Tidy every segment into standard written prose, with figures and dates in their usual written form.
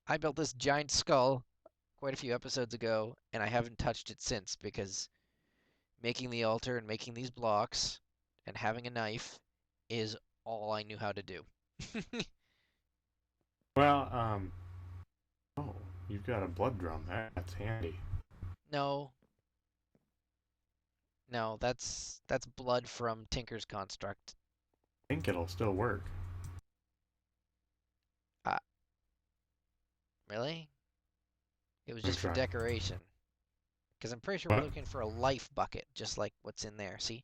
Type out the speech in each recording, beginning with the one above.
I built this giant skull quite a few episodes ago, and I haven't touched it since because making the altar and making these blocks and having a knife is all I knew how to do. Well, oh, you've got a blood drum. That's handy. No, no, that's blood from Tinker's construct. I think it'll still work. Uh, really? It was Let me just for try. decoration. Because I'm pretty sure we're What? looking for a life bucket, just like what's in there. See?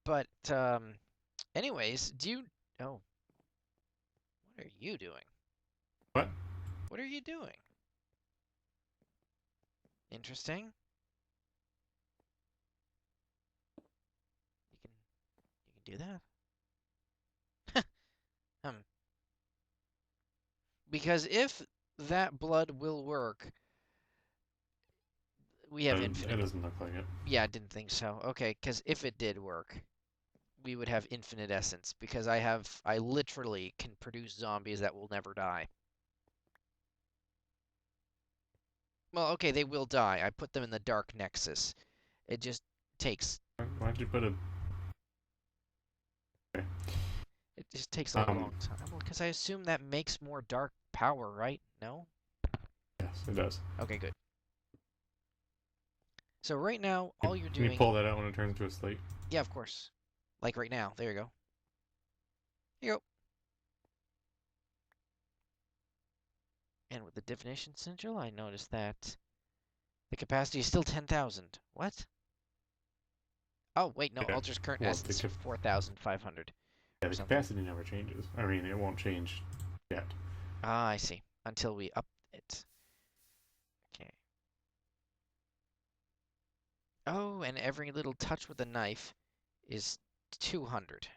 But, anyways, do you... Oh, what are you doing? What? What are you doing? Interesting. You can do that? Hmm. Because if that blood will work, we have It infinite... doesn't look like it. Yeah, I didn't think so. Okay, because if it did work, we would have infinite essence. Because I literally can produce zombies that will never die. Well, okay, they will die. I put them in the Dark Nexus. It just takes Why'd you put a? Okay. it just takes a Um. long time. Well, because I assume that makes more dark power, right? No? Yes, it does. Okay, good. So right now, all you're Can you doing, pull that out when it turns to a slate? yeah, of course. Like right now. There you go. Here you go. And with the definition sigil, I noticed that the capacity is still 10,000. What? Oh, wait, no. Yeah. Altar's current Well, essence 4,500 yeah, or the something. capacity never changes. I mean, it won't change yet. Ah, I see. Until we up it. Okay. Oh, and every little touch with a knife is 200.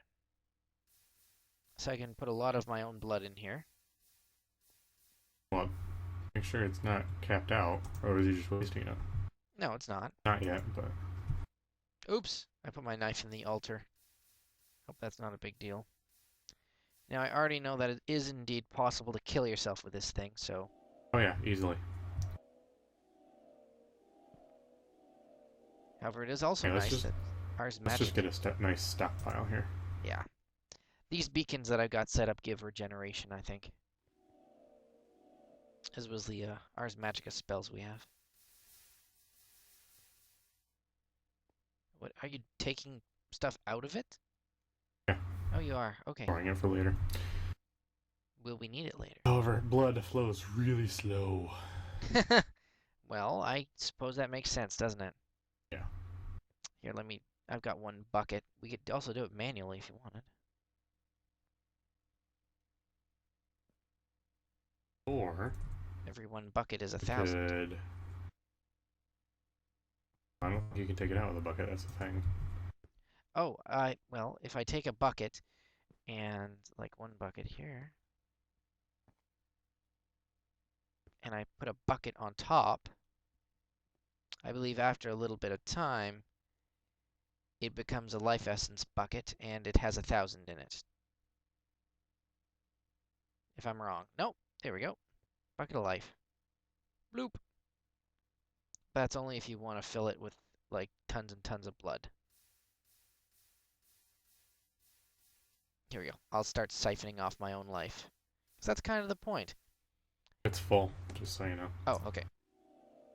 So I can put a lot of my own blood in here. Well, make sure it's not capped out, or is he just wasting it? No, it's not. Not yet, but Oops, I put my knife in the altar. Hope that's not a big deal. Now, I already know that it is indeed possible to kill yourself with this thing, so... oh yeah, easily. However, it is also Okay, nice that Ars let's just get Magic... a nice stockpile here. Yeah. These beacons that I've got set up give regeneration, I think. As was the Ars Magica spells we have. What, are you taking stuff out of it? Yeah, Oh, you are. Okay. storing it for later. Will we need it later? However, blood flows really slow. Well, I suppose that makes sense, doesn't it? Yeah. Here, let me... I've got one bucket. We could also do it manually if you wanted. Or Every one bucket is we 1,000. could. I don't think you can take it out with a bucket. That's the thing. Oh, well, if I take a bucket and like one bucket here, and I put a bucket on top, I believe after a little bit of time, it becomes a life essence bucket and it has 1,000 in it. If I'm wrong. Nope. There we go. Bucket of life. Bloop. That's only if you want to fill it with like tons and tons of blood. Here we go. I'll start siphoning off my own life. So that's kind of the point. It's full, just so you know. Oh, okay.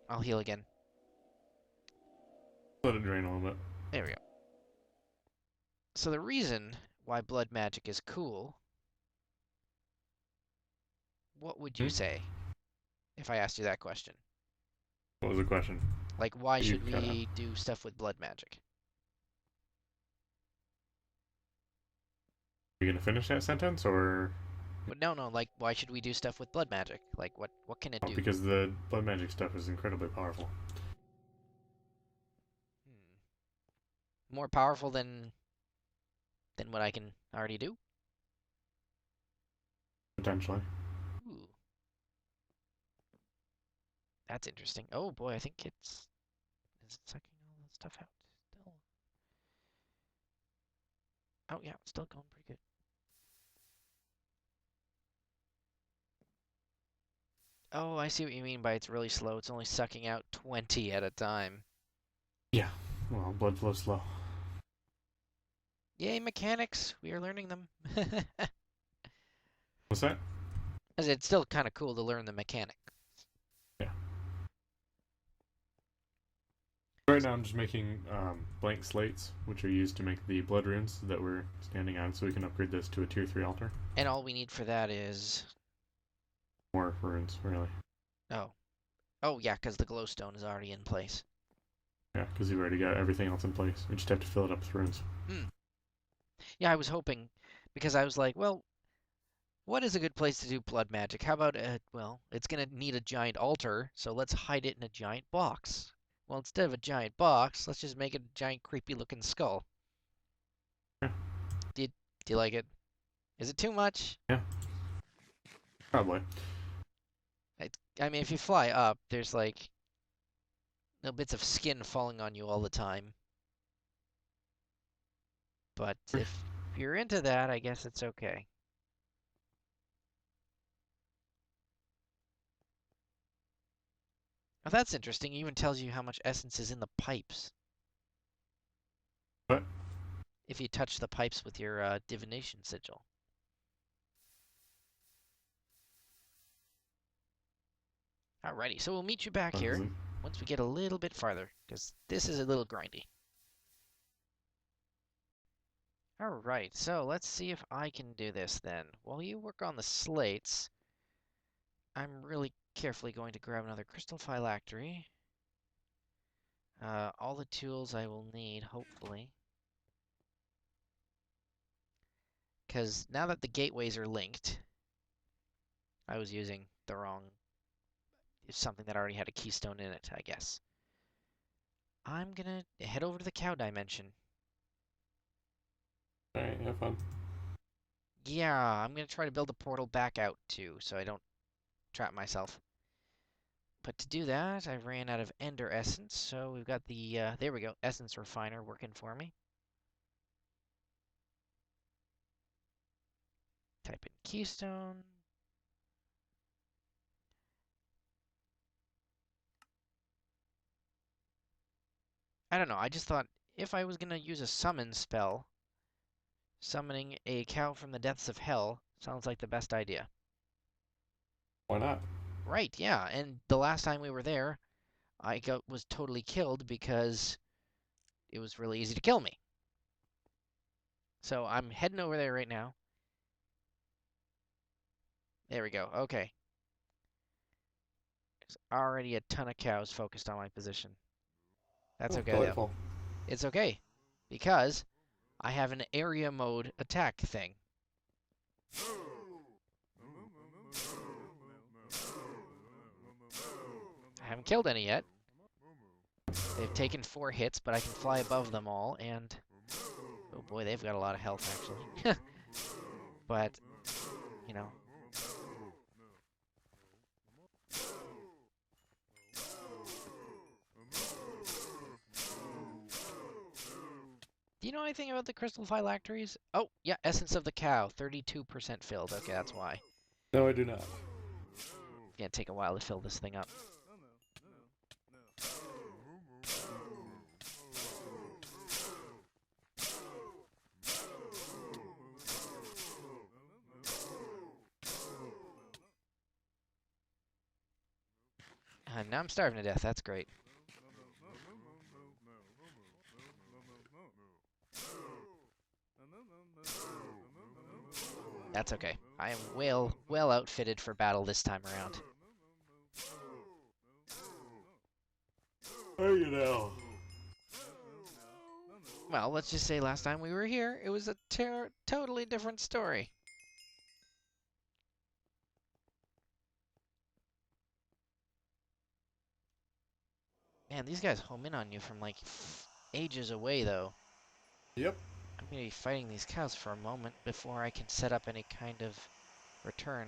I'll heal again. Let it drain a little bit. There we go. So the reason why blood magic is cool, what would you Hmm? say if I asked you that question? What was the question? Like, why You should cut out. we do stuff with blood magic? Are you gonna finish that sentence, or But no, no, like, why should we do stuff with blood magic? Like, what can it oh, do? because the blood magic stuff is incredibly powerful? Hmm. More powerful than what I can already do? Potentially. Ooh, that's interesting. Oh boy, I think is it sucking all that stuff out still? Oh yeah, it's still going pretty good. Oh, I see what you mean by it's really slow. It's only sucking out 20 at a time. Yeah. Well, blood flow slow. Yay, mechanics! We are learning them. What's that? As it's still kind of cool to learn the mechanic. Yeah. Right now I'm just making blank slates, which are used to make the blood runes that we're standing on, so we can upgrade this to a tier 3 altar. And all we need for that is... More runes, really. Oh. Oh, yeah, because the glowstone is already in place. Yeah, because we've already got everything else in place. We just have to fill it up with runes. Hmm. Yeah, I was hoping, because I was like, well, what is a good place to do blood magic? How about, well, it's going to need a giant altar, so let's hide it in a giant box. Well, instead of a giant box, let's just make it a giant creepy looking skull. Yeah. Do you, do you like it? Is it too much? Yeah. Probably. I mean, if you fly up, there's like no bits of skin falling on you all the time. But if you're into that, I guess it's okay. Oh, that's interesting. It even tells you how much essence is in the pipes. But If you touch the pipes with your divination sigil. Alrighty, so we'll meet you back here once we get a little bit farther, because this is a little grindy. Alright, so let's see if I can do this then. While you work on the slates, I'm really carefully going to grab another crystal phylactery. All the tools I will need, hopefully. Because now that the gateways are linked, I was using the wrong, something that already had a keystone in it, I guess. I'm gonna head over to the cow dimension. alright, have fun. Yeah, I'm gonna try to build a portal back out too, so I don't trap myself. But to do that, I ran out of Ender Essence, so we've got the, there we go, Essence Refiner working for me. Type in keystone. I don't know, I just thought if I was gonna use a summon spell, summoning a cow from the depths of hell sounds like the best idea. Why not? Right, yeah, and the last time we were there, was totally killed because it was really easy to kill me. So I'm heading over there right now. There we go. Okay. There's already a ton of cows focused on my position. That's Oh, okay though. delightful. It's okay because I have an area mode attack thing. I haven't killed any yet. They've taken 4 hits, but I can fly above them all, and oh boy, they've got a lot of health actually. But, you know. Do you know anything about the crystal phylacteries? Oh, yeah, Essence of the Cow, 32% filled. Okay, that's why. No, I do not. It's gonna take a while to fill this thing up. Now I'm starving to death. That's great. That's okay. I am well outfitted for battle this time around. There you know. Well, let's just say last time we were here, it was a totally different story. Man, these guys home in on you from like ages away, though. Yep. I'm gonna be fighting these cows for a moment before I can set up any kind of return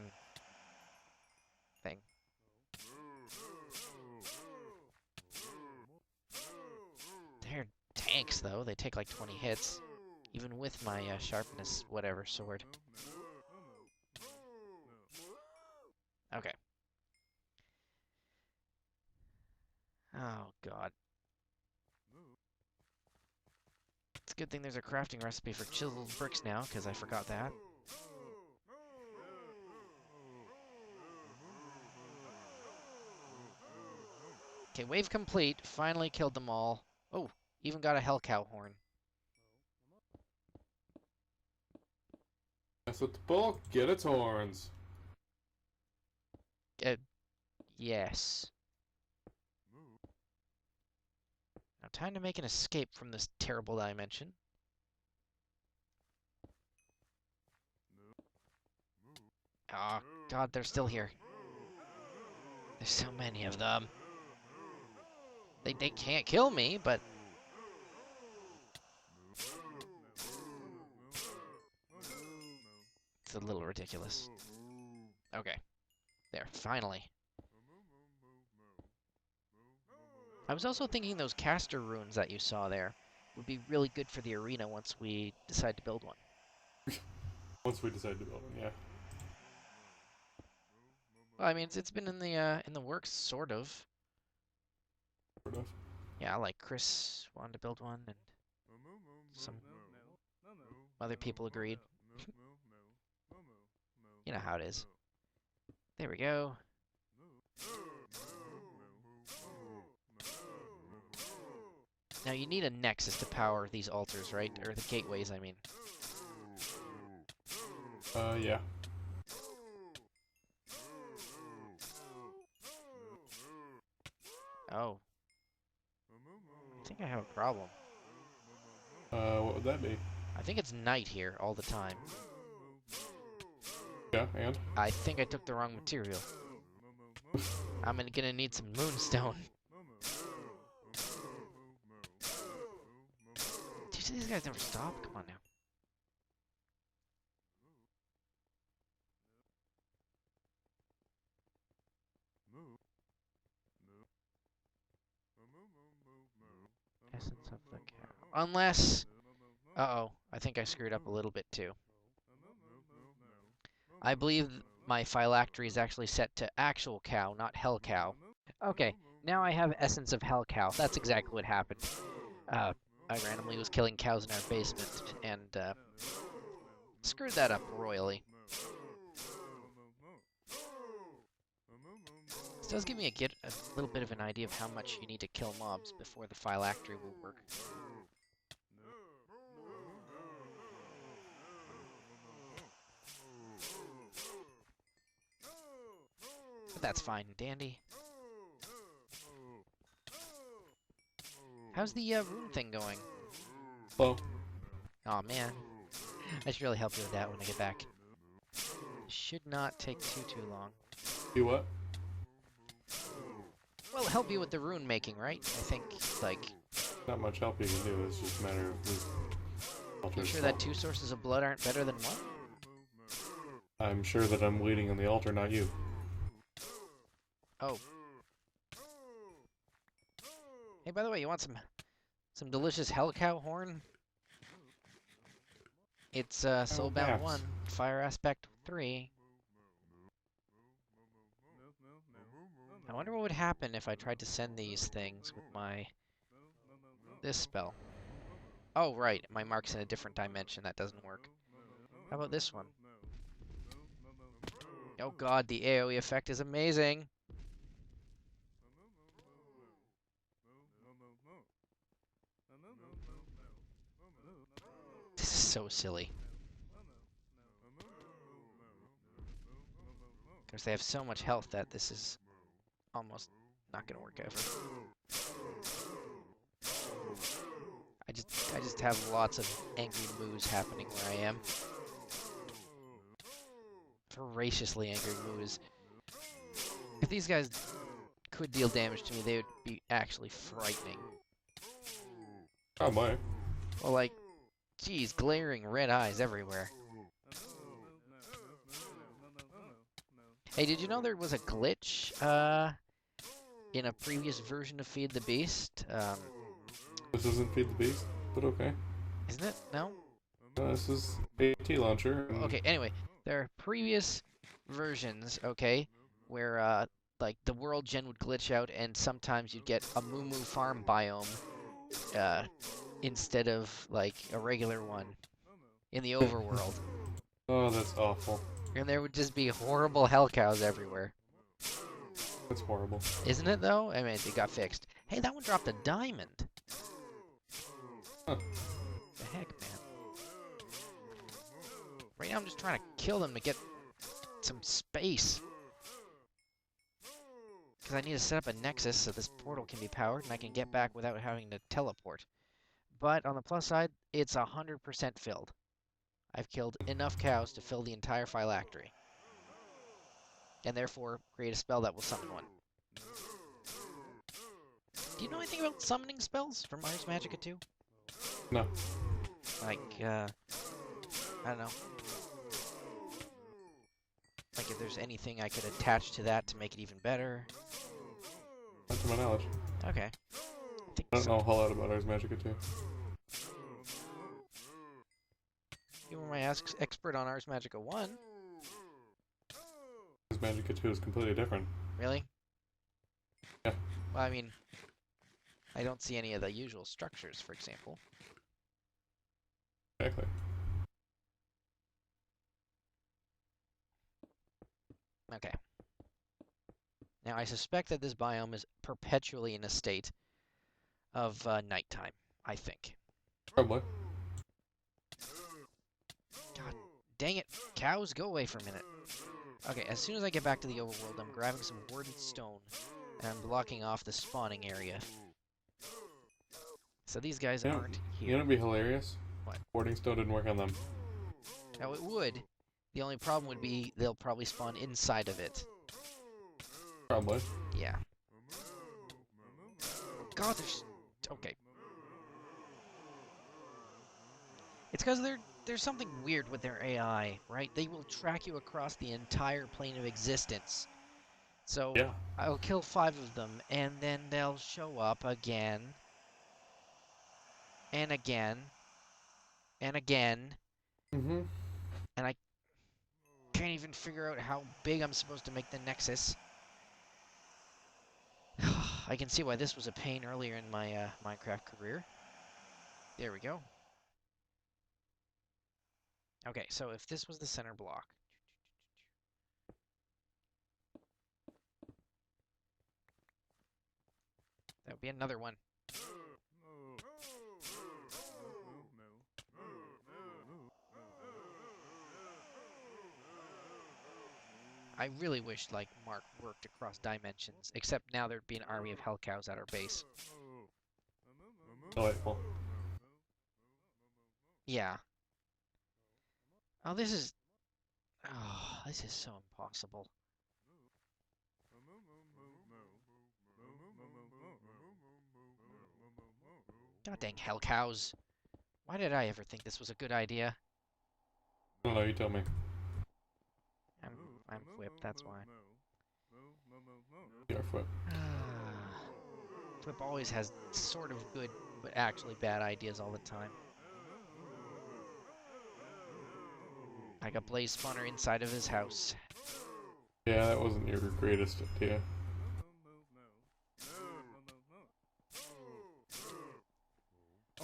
thing. They're tanks, though. They take like 20 hits, even with my sharpness, whatever, sword. Okay. Oh, God. It's a good thing there's a crafting recipe for chiseled bricks now, because I forgot that. Okay, wave complete. Finally killed them all. Oh, even got a hell cow horn. That's what the bull get its horns. Uh, yes. Now time to make an escape from this terrible dimension. Oh, God, they're still here. There's so many of them. They can't kill me, but... It's a little ridiculous. Okay. There, finally. I was also thinking those caster runes that you saw there would be really good for the arena once we decide to build one. Once we decide to build one, yeah. Well, I mean, it's been in the works, sort of. Sort of. Yeah, like Chris wanted to build one, and some other people agreed. You know how it is. There we go. Now you need a nexus to power these altars, right? Or the gateways, I mean. Yeah. Oh. I think I have a problem. What would that be? I think it's night here all the time. Yeah, and? I think I took the wrong material. I'm gonna need some moonstone. Dude, these guys never stop? Come on now. Essence of the cow. Unless... Uh-oh, I think I screwed up a little bit too. I believe my phylactery is actually set to actual cow, not hell cow. Okay, now I have essence of hell cow. That's exactly what happened. I randomly was killing cows in our basement and screwed that up royally. This does give me a little bit of an idea of how much you need to kill mobs before the phylactery will work. But that's fine and dandy. How's the rune thing going? Slow. Aw, man. I should really help you with that when I get back. Should not take too long. Do what? Well, help you with the rune making, right? I think, like... Not much help you can do. It's just a matter of... You sure that 2 sources of blood aren't better than 1? I'm sure that I'm waiting on the altar, not you. Oh. Hey, by the way, you want some delicious hell cow horn? It's Soulbound 1, Fire Aspect 3. I wonder what would happen if I tried to send these things with this spell. Oh, right, my mark's in a different dimension. That doesn't work. How about this one? Oh god, the AoE effect is amazing! This is so silly. Because they have so much health that this is almost not gonna work ever. I just have lots of angry moos happening where I am. Voraciously angry moos. If these guys could deal damage to me, they would be actually frightening. Oh my. Well, like, geez, glaring red eyes everywhere. Hey, did you know there was a glitch, in a previous version of Feed the Beast? This isn't Feed the Beast, but okay. Isn't it? No? This is AT launcher. Okay, anyway, there are previous versions, okay, where, like the world gen would glitch out, and sometimes you'd get a Moo Moo Farm biome uh, instead of like a regular one in the overworld, Oh, that's awful. and there would just be horrible hell cows everywhere. That's horrible. Isn't it though? I mean, it got fixed. Hey, that one dropped a diamond. Huh. The heck, man. Right now I'm just trying to kill them to get some space. Because I need to set up a nexus so this portal can be powered and I can get back without having to teleport. But on the plus side, it's 100% filled. I've killed enough cows to fill the entire phylactery. And therefore, create a spell that will summon one. Do you know anything about summoning spells from Ars Magica 2? No. Like, I don't know. Like if there's anything I could attach to that to make it even better. Not to my knowledge. Okay. I don't know a whole lot about Ars Magica 2. You were my expert on Ars Magica 1. Ars Magica 2 is completely different. Really? Yeah. Well, I mean, I don't see any of the usual structures, for example. Exactly. Okay. Now, I suspect that this biome is perpetually in a state of nighttime, I think. Probably. God dang it. Cows, go away for a minute. Okay, as soon as I get back to the overworld, I'm grabbing some warded stone, and I'm blocking off the spawning area. So these guys aren't here. You know what'd be hilarious? What? Warding stone didn't work on them. Now, it would. The only problem would be they'll probably spawn inside of it. Probably. Yeah. Oh God, there's... Okay. It's because there's something weird with their AI, right? They will track you across the entire plane of existence. So, Yeah. I'll kill 5 of them, and then they'll show up again. And again. And again. Mm-hmm. And I can't even figure out how big I'm supposed to make the nexus. I can see why this was a pain earlier in my Minecraft career. There we go. Okay, so if this was the center block, that would be another one. I really wish, like, Mark worked across dimensions, except now there'd be an army of hell cows at our base. Delightful. Yeah. Oh, this is... Oh, this is so impossible. God dang hell cows. Why did I ever think this was a good idea? I don't know, you tell me. I'm whipped, that's why. You're flip. Flip always has sort of good, but actually bad ideas all the time. Like a blaze spawner inside of his house. Yeah, that wasn't your greatest idea.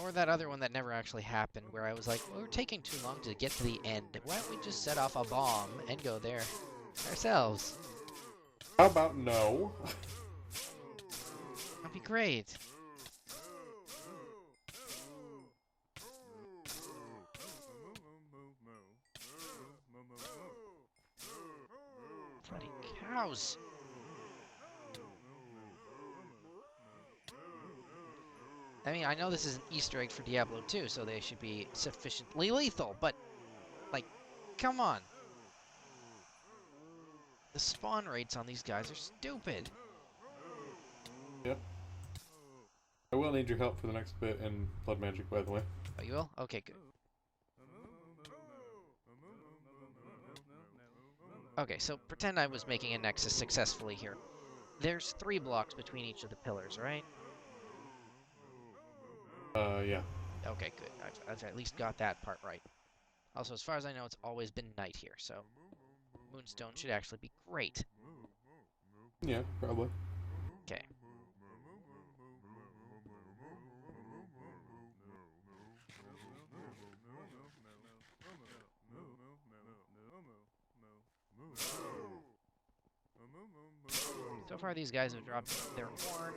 Or that other one that never actually happened, where I was like, well, we're taking too long to get to the end. Why don't we just set off a bomb and go there ourselves? How about no? That'd be great. Bloody cows. I mean, I know this is an Easter egg for Diablo 2, so they should be sufficiently lethal, but, like, come on. The spawn rates on these guys are stupid. Yep. I will need your help for the next bit in Blood Magic, by the way. Oh, you will? Okay, good. Okay, so pretend I was making a nexus successfully here. There's 3 blocks between each of the pillars, right? Yeah. Okay, good. I've at least got that part right. Also, as far as I know, it's always been night here, so Moonstone should actually be great. Yeah, probably. Okay. So far, these guys have dropped their horn,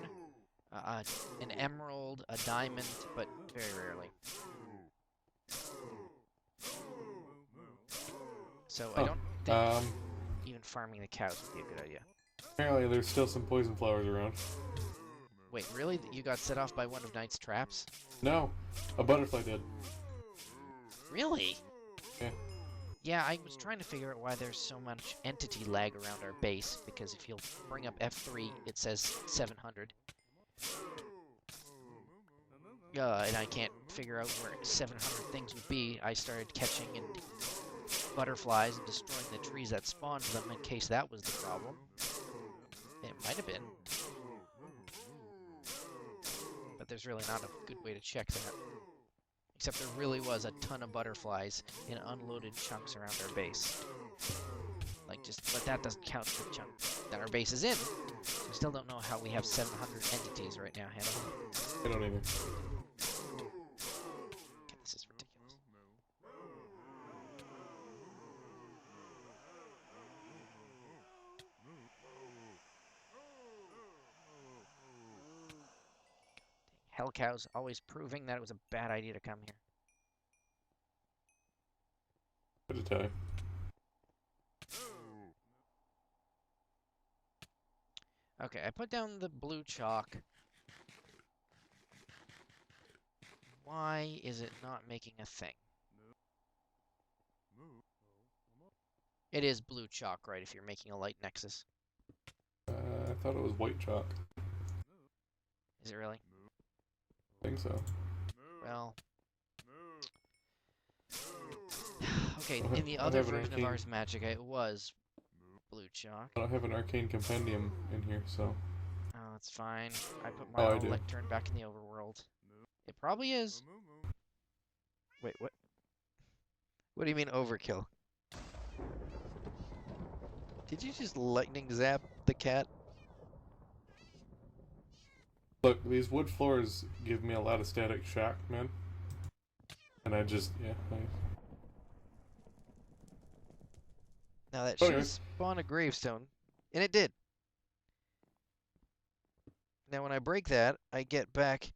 an emerald, a diamond, but very rarely. So I Oh, don't think um, even farming the cows would be a good idea. apparently there's still some poison flowers around. Wait, really? You got set off by one of Knight's traps? No, a butterfly did. Really? Yeah. Yeah, I was trying to figure out why there's so much entity lag around our base, because if you'll bring up F3, it says 700. And I can't figure out where 700 things would be. I started catching and butterflies and destroying the trees that spawned them in case that was the problem. It might have been. But there's really not a good way to check that. Except there really was a ton of butterflies in unloaded chunks around our base. But that doesn't count for the chunk that our base is in. So I still don't know how we have 700 entities right now, Hannah. I don't either. Okay, this is ridiculous. Hell cows always proving that it was a bad idea to come here. What to tell you? Okay, I put down the blue chalk. Why is it not making a thing? It is blue chalk, right, if you're making a light nexus. I thought it was white chalk. Is it really? I think so. Well... Okay, I in the I other have an version of arcane. Ars Magica, it was blue chalk. I don't have an arcane compendium in here, so. Oh, that's fine. I put my Oh, I own do. lectern back in the overworld. It probably is. Wait, what? What do you mean overkill? Did you just lightning zap the cat? Look, these wood floors give me a lot of static shock, man. And I just, yeah. Now that Oh, should anyway. spawn a gravestone, and it did. Now when I break that, I get back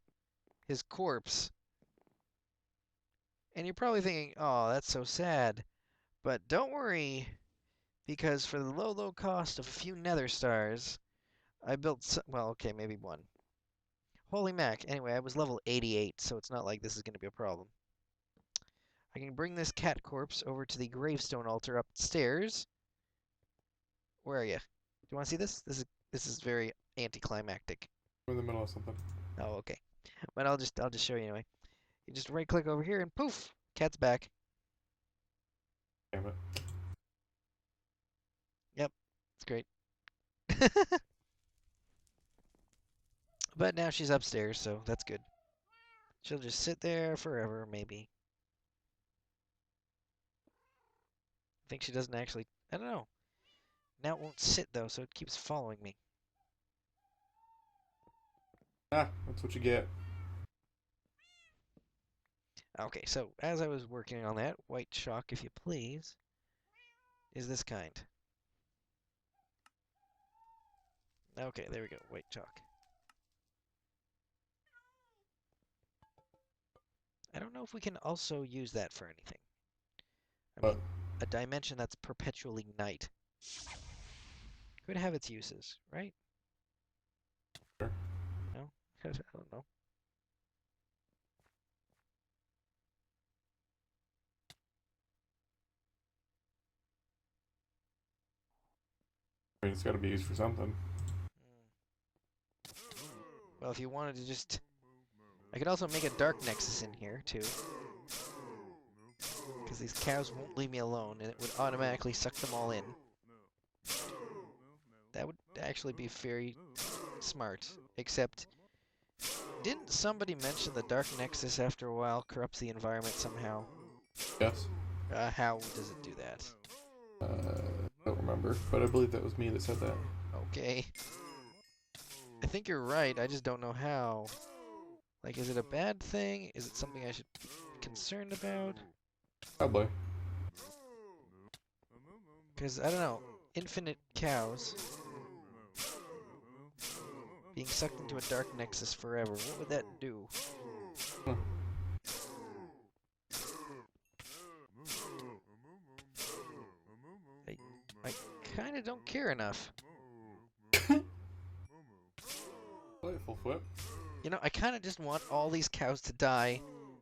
his corpse. And you're probably thinking, oh, that's so sad. But don't worry, because for the low, low cost of a few nether stars, I built, well, okay, maybe one. Holy mac. Anyway, I was level 88, so it's not like this is going to be a problem. I can bring this cat corpse over to the gravestone altar upstairs. Where are you? Do you want to see this? This is very anticlimactic. I'm in the middle of something. Oh, okay. But I'll just show you anyway. You just right click over here and poof, cat's back. Damn it. Yep, it's great. But now she's upstairs, so that's good. She'll just sit there forever, maybe. I think she doesn't actually. I don't know. Now it won't sit though, so it keeps following me. Ah, that's what you get. Okay, so as I was working on that, white chalk, if you please, is this kind. Okay, there we go, white chalk. I don't know if we can also use that for anything. I But mean, a dimension that's perpetually night could have its uses, right? sure. No? I don't know. I mean, it's got to be used for something. Well, if you wanted to just... I could also make a dark nexus in here, too. Because these cows won't leave me alone, and it would automatically suck them all in. That would actually be very smart. Except, didn't somebody mention the dark nexus after a while corrupts the environment somehow? Yes. How does it do that? I don't remember, but I believe that was me that said that. Okay. I think you're right. I just don't know how. Like, is it a bad thing? Is it something I should be concerned about? Probably. Because, I don't know. Infinite cows being sucked into a dark nexus forever. What would that do? Huh. I, I kind of don't care enough. Playful flip. You know, I kind of just want all these cows to die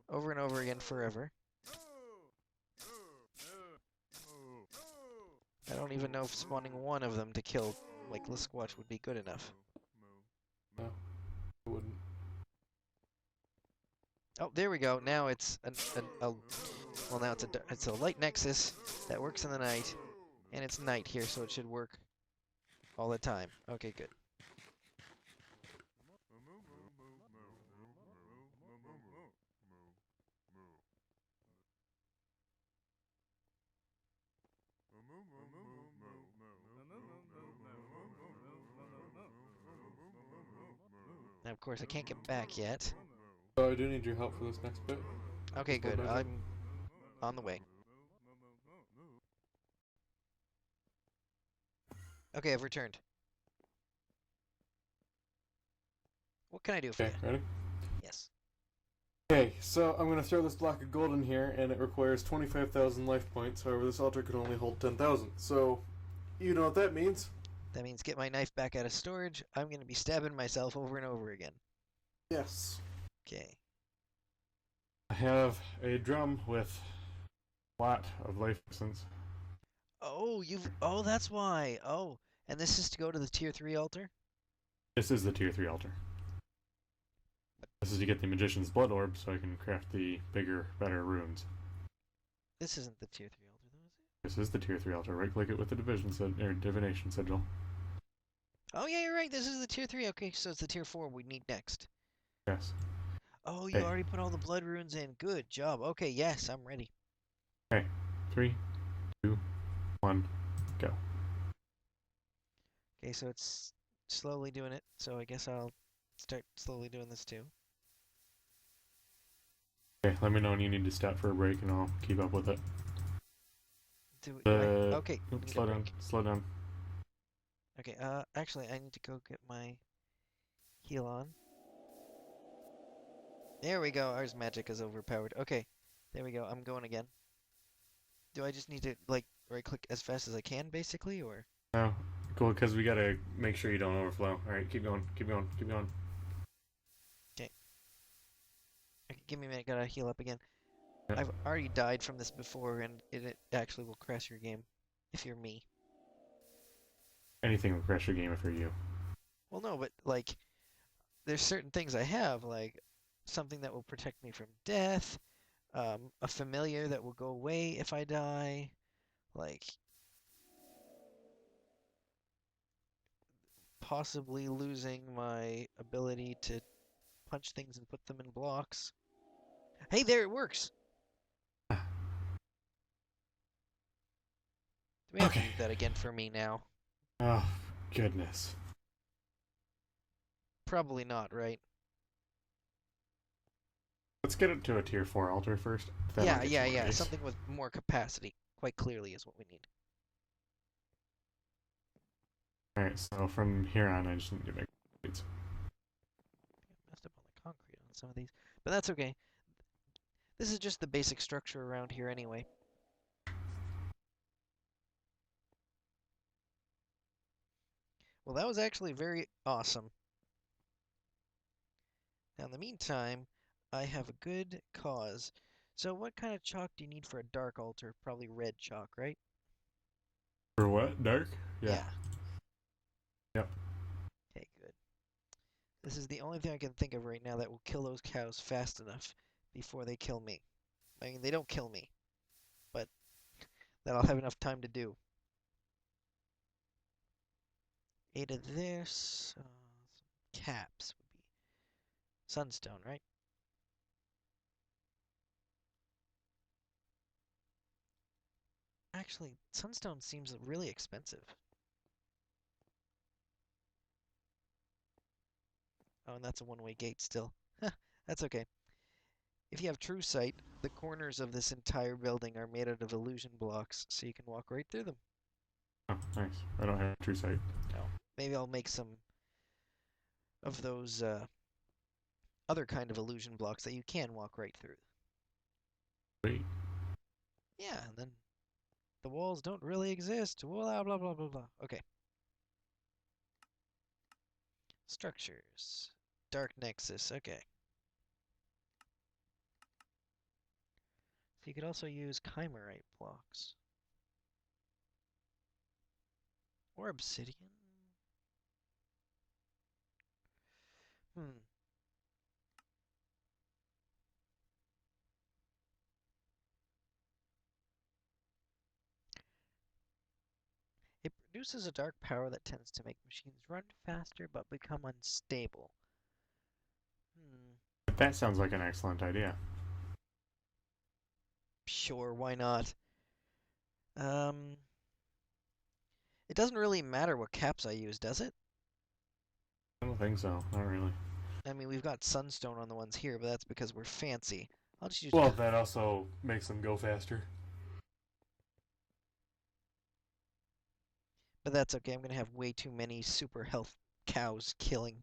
over and over again forever. I don't even know if spawning one of them to kill, like, Lisquatch would be good enough. No, I wouldn't. Oh, there we go. Now it's well, now it's a light nexus that works in the night, and it's night here, so it should work all the time. Okay, good. Now, of course, I can't get back yet. So I do need your help for this next bit. Okay, This little good. dungeon. I'm on the way. Okay, I've returned. What can I do for Okay, you? ready? Yes. Okay, so I'm going to throw this block of gold in here, and it requires 25,000 life points. However, this altar can only hold 10,000. So, you know what that means? That means get my knife back out of storage. I'm going to be stabbing myself over and over again. Yes. Okay. I have a drum with a lot of life essence. Oh, oh, that's why. Oh, and this is to go to the tier 3 altar? This is the tier 3 altar. This is to get the magician's blood orb so I can craft the bigger, better runes. This isn't the tier 3 altar, though, is it? This is the tier 3 altar. Right click it with the divination sigil. Oh, yeah, you're right. This is the tier 3. Okay, so it's the tier 4 we need next. Yes. Oh, you Hey. already put all the blood runes in. Good job. Okay, yes, I'm ready. Okay. 3, 2, 1, go. Okay, so it's slowly doing it. So I guess I'll start slowly doing this too. Okay, let me know when you need to stop for a break and I'll keep up with it. Okay, we need a Slow down. break. Slow down. Okay, actually, I need to go get my heal on. There we go. Ours magic is overpowered. Okay, there we go. I'm going again. Do I just need to, like, right-click as fast as I can, basically, or? No. Cool, because we gotta make sure you don't overflow. Alright, keep going. Keep going. Keep going. Okay. Okay, give me a minute. Gotta heal up again. Yeah. I've already died from this before, and it actually will crash your game if you're me. Anything will crash your game if you're you. Well, no, but, like, there's certain things I have, like something that will protect me from death, a familiar that will go away if I die, like possibly losing my ability to punch things and put them in blocks. Hey, there, it works! Do we have to Okay. do that again for me now? Oh, goodness. Probably not, right? Let's get it to a tier 4 altar first. Then I'll Yeah, get yeah, some more yeah. days. Something with more capacity, quite clearly, is what we need. Alright, so from here on, I just need to make leads. I messed up on the concrete on some of these, but that's okay. This is just the basic structure around here anyway. Well, that was actually very awesome. Now, in the meantime, I have a good cause. So what kind of chalk do you need for a dark altar? Probably red chalk, right? For what? Dark? Yeah. Yeah. Yep. Okay, good. This is the only thing I can think of right now that will kill those cows fast enough before they kill me. I mean, they don't kill me, but that I'll have enough time to do. 8 of this. Some caps would be sunstone, right? Actually, sunstone seems really expensive. Oh, and that's a one-way gate still. That's okay. If you have true sight, the corners of this entire building are made out of illusion blocks, so you can walk right through them. Oh, nice. I don't have true sight. Oh, maybe I'll make some of those other kind of illusion blocks that you can walk right through. Wait. Yeah, and then the walls don't really exist. Blah, blah, blah, blah, blah. Okay. Structures. Dark Nexus. Okay. So you could also use Chimerite blocks. Or obsidian. Hmm. It produces a dark power that tends to make machines run faster but become unstable. Hmm. That sounds like an excellent idea. Sure, why not? Um, it doesn't really matter what caps I use, does it? I don't think so. Not really. I mean, we've got sunstone on the ones here, but that's because we're fancy. I'll just use. Well, that also makes them go faster. But that's okay. I'm gonna have way too many super health cows killing.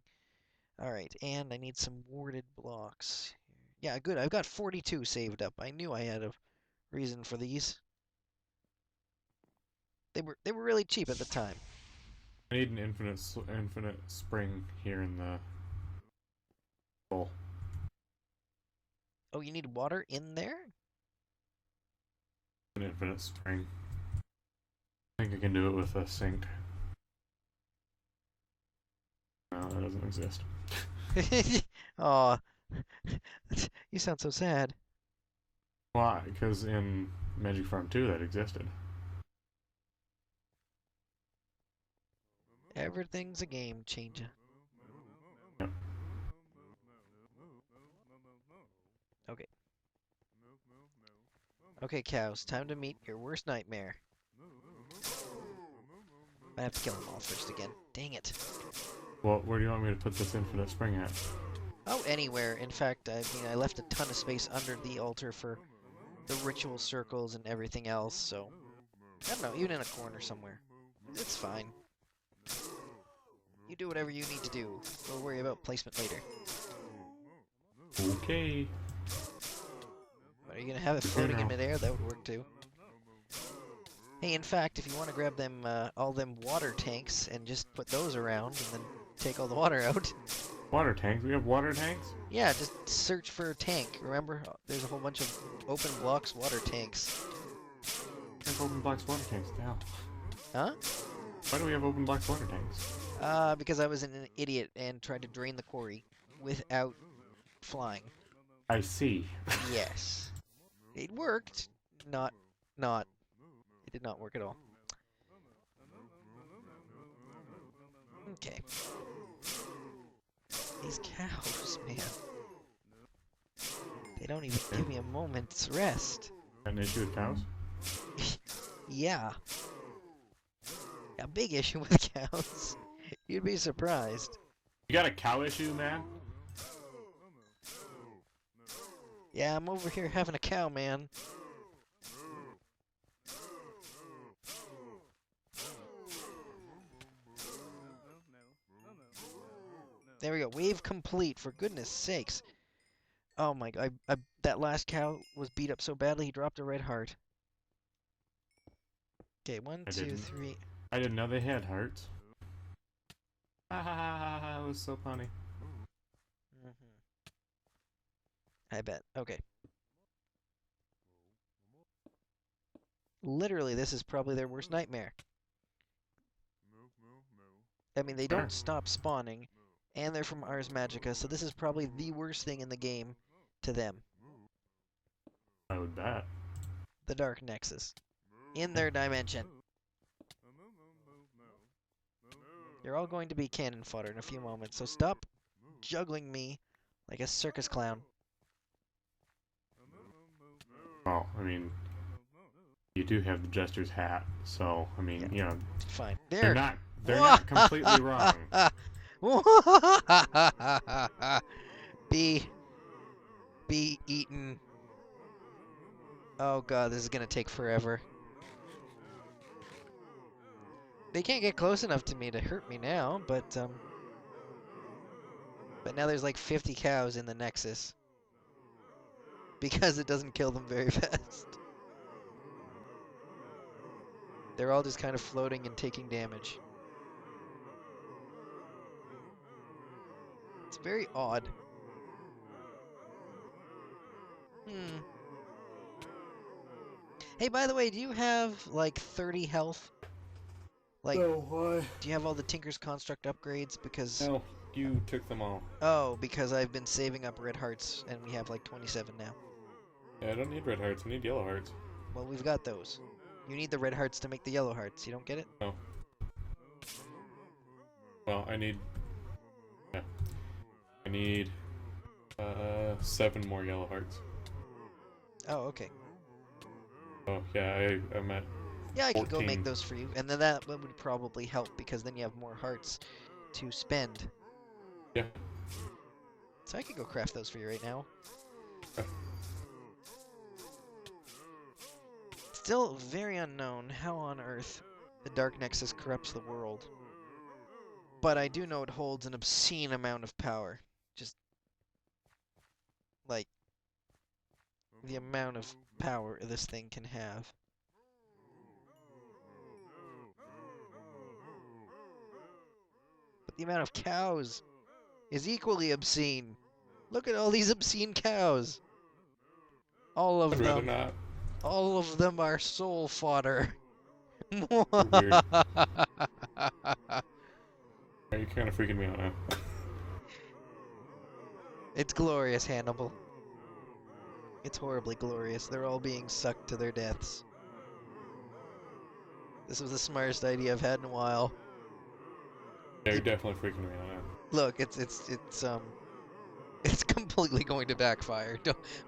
All right, and I need some warded blocks. Yeah, good. I've got 42 saved up. I knew I had a reason for these. They were really cheap at the time. I need an infinite spring here in the bowl. Oh, you need water in there? An infinite spring. I think I can do it with a sink. No, that doesn't exist. Aw, you sound so sad. Why? Because in Magic Farm 2 that existed. Everything's a game changer. Yep. Okay. Okay, cows, time to meet your worst nightmare. I have to kill them all first again. Dang it. Well, where do you want me to put this infinite spring at? Oh, anywhere. In fact, I mean, I left a ton of space under the altar for the ritual circles and everything else, so... I don't know, even in a corner somewhere. It's fine. You do whatever you need to do. We'll worry about placement later. Okay. But are you gonna have it floating in midair? That would work too. Hey, in fact, if you want to grab them, all them water tanks and just put those around and then take all the water out. Water tanks? We have water tanks? Yeah, just search for a tank. Remember, there's a whole bunch of open blocks water tanks. We have open blocks water tanks. What the hell? Huh? Why do we have open blocks water tanks? Because I was an idiot and tried to drain the quarry without flying. I see. Yes. It worked. Not. It did not work at all. Okay. These cows, man. They don't even give me a moment's rest. Got an issue with cows? Yeah. A big issue with cows. You'd be surprised. You got a cow issue, man? Yeah, I'm over here having a cow, man. There we go. Wave complete, for goodness sakes. Oh my god, that last cow was beat up so badly he dropped a red heart. Okay, one, two, three. I didn't know they had hearts. Ah, that was so funny. I bet. Okay. Literally, this is probably their worst nightmare. I mean, they don't stop spawning, and they're from Ars Magica, so this is probably the worst thing in the game to them. I would bet. The Dark Nexus. In their dimension. You're all going to be cannon fodder in a few moments, so stop juggling me like a circus clown. Well, I mean, you do have the Jester's hat, so, I mean, Yeah. you know, Fine. they're not completely wrong. Be eaten. Oh god, this is gonna take forever. They can't get close enough to me to hurt me now, but now there's like 50 cows in the Nexus because it doesn't kill them very fast. They're all just kind of floating and taking damage. It's very odd. Hmm. Hey, by the way, do you have like 30 health? Like, No, why? do you have all the Tinker's Construct upgrades? Because, No, you took them all. oh, because I've been saving up red hearts and we have like 27 now. Yeah, I don't need red hearts, I need yellow hearts. Well, we've got those. You need the red hearts to make the yellow hearts. You don't get it? No. Well, I need... Yeah. I need... 7 more yellow hearts. Oh, okay. Oh, yeah, I'm at Yeah, I can 14. go make those for you, and then that would probably help because then you have more hearts to spend. Yeah. So I could go craft those for you right now. Still very unknown how on earth the Dark Nexus corrupts the world. But I do know it holds an obscene amount of power. Just, like, the amount of power this thing can have. But the amount of cows is equally obscene. Look at all these obscene cows. All I'd of rather them. not. All of them are soul fodder. You're weird. Are you kind of freaking me out now? It's glorious, Hannibal. It's horribly glorious. They're all being sucked to their deaths. This was the smartest idea I've had in a while. Yeah, you're definitely freaking me out now. Look, it's completely going to backfire.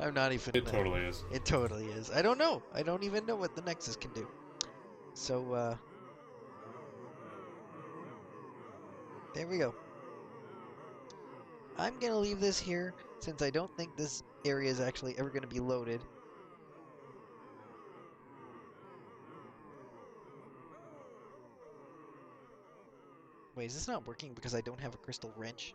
I'm not even. It totally is. It totally is. I don't know. I don't even know what the Nexus can do. So, there we go. I'm gonna leave this here since I don't think this area is actually ever gonna be loaded. Wait, is this not working because I don't have a crystal wrench?